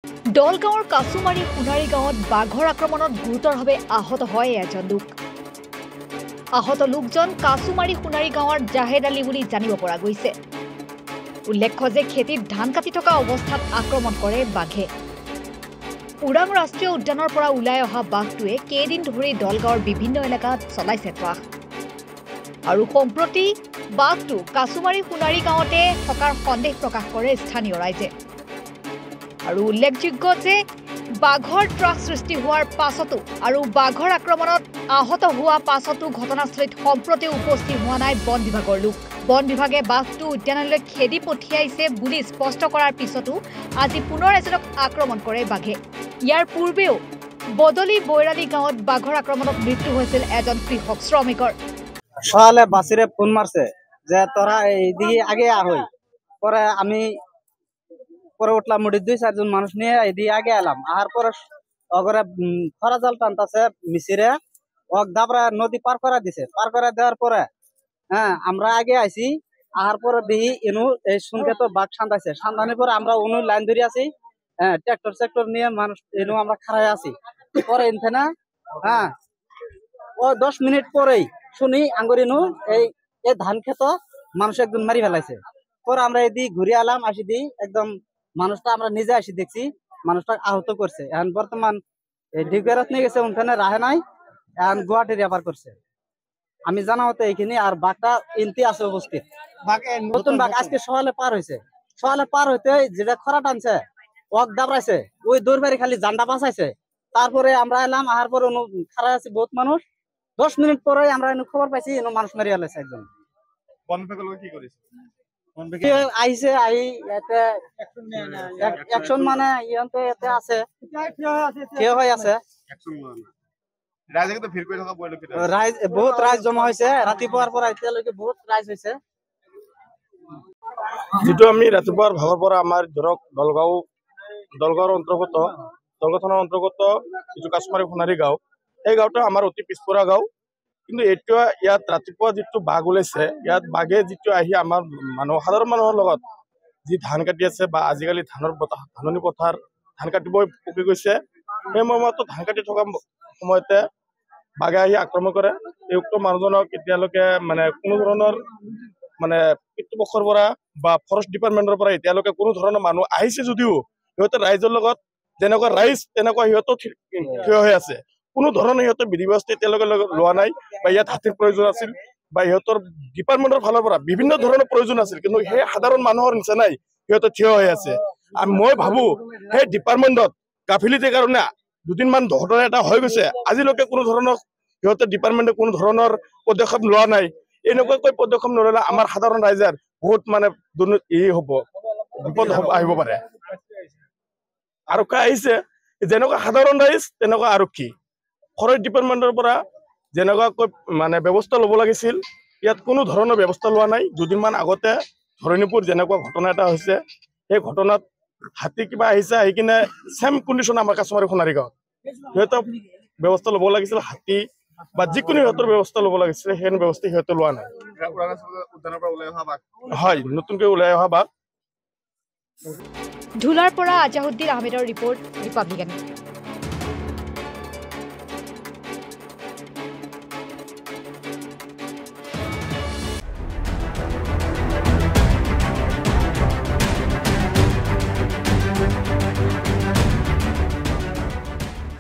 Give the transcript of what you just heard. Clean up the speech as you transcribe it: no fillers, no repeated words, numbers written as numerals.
দলগাঁৱৰ কাছুমাৰী সোণাৰী গাঁৱত বাঘৰ আক্ৰমণত গুৰুতৰভাৱে আহত হয় এজন লোক। আহত লোকজন কাছুমাৰী সোণাৰী গাঁৱৰ জাহেদ আলী বুলি জানিব পৰা গৈছে। উল্লেখ্য যে খেতিত ধান কাটি থকা অৱস্থাত আক্ৰমণ কৰে বাঘে। ওৰাং ৰাষ্ট্ৰীয় উদ্যানৰ পৰা ওলাই অহা বাঘটোৱে কেইদিন ধৰি দলগাঁৱৰ বিভিন্ন এলেকাত চলাইছে ত্ৰাস। আৰু সম্প্ৰতি বাঘটো কাছুমাৰী সোণাৰী গাঁৱতে থকাৰ সন্দেহ প্ৰকাশ কৰে স্থানীয় ৰাইজে। আৰু উল্লেখযোগ্য যে বাঘৰ ত্ৰাস সৃষ্টি হোৱাৰ পাছতো আৰু বাঘৰ আক্ৰমণত আহত হোৱা পাছতো ঘটনাস্থলীত সম্প্ৰতি উপস্থিত হোৱা নাই বন বিভাগৰ লোক। বন বিভাগে বাঘটো উদ্যানলৈ খেদি পঠিয়াইছে বুলি স্পষ্ট কৰাৰ পিছতো আজি পুনৰ এজনক আক্ৰমণ কৰে বাঘে। ইয়াৰ পূৰ্বেও বদলি বৈৰালী গাঁৱত বাঘৰ আক্ৰমণত মৃত্যু হৈছিল এজন কৃষক শ্ৰমিকৰ। সকালে বাসিরে ফোন মারছে যে তোরা এইদিকে আগে আহই। পরে আমি পরে উঠলাম, মুড়ি 2-4 মানুষ নিয়ে এইদিকে আগে এলাম। আহার পরে অগরে খরা জাল টানতেছে মিছিরে দাবরা নদী পার করে দিছে। পার করে দেওয়ার পরে আমরা আগে আইছি। আহার পরে দেখি ইনু এই শুনকে তো বাঘ সান্দাইছে। সান্দানোর পরে আমরা উনু লাইন ধরে আছি। ট্রাক্টর সেক্টর নিয়ে মানুষ ইনু আমরা খাড়াই আছি। পরে ইনথেনা 10 মিনিট পরেই শুনি আঙ্গুরিনু এই ধান ক্ষেত মানুষ একদম মারি ফেলাইছে। পরে আমরা এদিকে ঘুরে আলাম, আসি দিই একদম মানুষটা আমরা নিজে আসি দেখছি মানুষটা আহত করছে। এখন বর্তমান ডিগবেরত নিয়ে গেছে, ওখানে রাহে নাই, এখন গুয়াহাটি রেফার করছে। আমি জানা মতো এইখানে আর বাঘটা ইনতি আছে উপস্থিত। নতুন বাঘ আজকে সকালে পার হয়েছে। সকালে পার হইতে যেটা খরা টানছে দাবড়াইছে, ওই দৌড়বাড়ি খালি জান্ডা বাঁচাইছে। তারপরে আমরা এলাম, আহার পরে খারাপ আছে বহুত মানুষ। 10 মিনিট পরে আমরা খবর পাইছি মানুষ মারি ফেলেছে একজন। আইছে অ্যাকশন মানে ইয়াতে এতে আছে, কেউ হয় আছে। বহুত রাইজ জমা হয়েছে ৰাতিপুৱাৰ পৰা এতিয়ালৈকে বহুত ৰাইজ হয়েছে। যেটো আমি ৰাতিপুৱাৰ ভাগৰ পৰা আমাৰ ধৰক দলগাঁৱৰ অন্তৰ্গত দলগাঁও থানাৰ অন্তৰ্গত যিটো কাছমাৰী সোণাৰী গাঁও, এই গাঁওটো আমাৰ অতি পিছপৰা গাঁও। কিন্তু এতিয়া ইয়াত ৰাতিপুৱা যিটো বাঘ ওলাইছে, ইয়াত বাঘে যিটো আহি আমাৰ সাধাৰণ মানুহৰ লগত যি ধান কাটি আছে বা আজিকালি ধাননি পথাৰ ধান কাটিবই পকি গৈছে, সেই সময়তো ধান কাটি থকা সময়তে বাঘে আহি আক্ৰমণ কৰে। এই উক্ত মানুহজনক এতিয়ালৈকে কোনো ধৰণৰ কৰ্তৃপক্ষৰ পৰা বা ফৰেষ্ট ডিপাৰ্টমেণ্টৰ পৰা এতিয়ালৈকে কোনো ধৰণৰ মানুহ আহিছে যদিও সিহঁতে ৰাইজৰ লগত যেনেকুৱা ৰাইজ তেনেকুৱা সিহঁতো থিয় হৈ আছে। কোনো ধৰণৰ সিহঁতে বিধি ব্যৱস্থা এতিয়ালৈকে লোৱা নাই। বা ইয়াত হাতীৰ প্ৰয়োজন আছিল বা সিহঁতৰ ডিপাৰ্টমেণ্টৰ ফালৰ পৰা বিভিন্ন ধৰণৰ প্ৰয়োজন আছিল, কিন্তু সেই সাধাৰণ মানুহৰ নিচিনাই সিহঁতে থিয় হৈ আছে। আৰু মই ভাবো সেই ডিপাৰ্টমেণ্টত গাফিলতিৰ কাৰণে দুদিনমান ঘটনা এটা হৈ গৈছে, আজিলৈকে কোনো ধৰণৰ সিহঁতে ডিপাৰ্টমেণ্টে কোনো ধৰণৰ পদক্ষেপ লোৱা নাই। এনেকুৱাকৈ পদক্ষেপ নললে আমাৰ সাধাৰণ ৰাইজৰ বহুত হ'ব, বিপদ আহিব পাৰে। আৰক্ষী আহিছে, যেনেকুৱা সাধাৰণ ৰাইজ তেনেকুৱা আৰক্ষী। ফৰেষ্ট ডিপাৰ্টমেণ্টৰ পৰা যেনেকুৱাকৈ ব্যৱস্থা ল'ব লাগিছিল, ইয়াত কোনো ধৰণৰ ব্যৱস্থা লোৱা নাই। দুদিনমান আগতে ধৰণীপুৰ যেনেকুৱা ঘটনা এটা হৈছে, সেই ঘটনাত হাতী কিবা আহিছে, আহি কিনে ছেম কণ্ডিশ্যন আমাৰ কাছমাৰী সোণাৰী গাঁৱত। সিহঁতৰ ব্যৱস্থা ল'ব লাগিছিল, হাতী বা যিকোনো সিহঁতৰ ব্যৱস্থা ল'ব লাগিছিল, সেই ব্যৱস্থা সিহঁতে লোৱা নাই। হয়, নতুনকৈ ওলাই অহা বাঘ। ধুলাৰ পৰা আজাহুদ্দিন আহমেদৰ ৰিপৰ্ট, ৰিপাব্লিকান।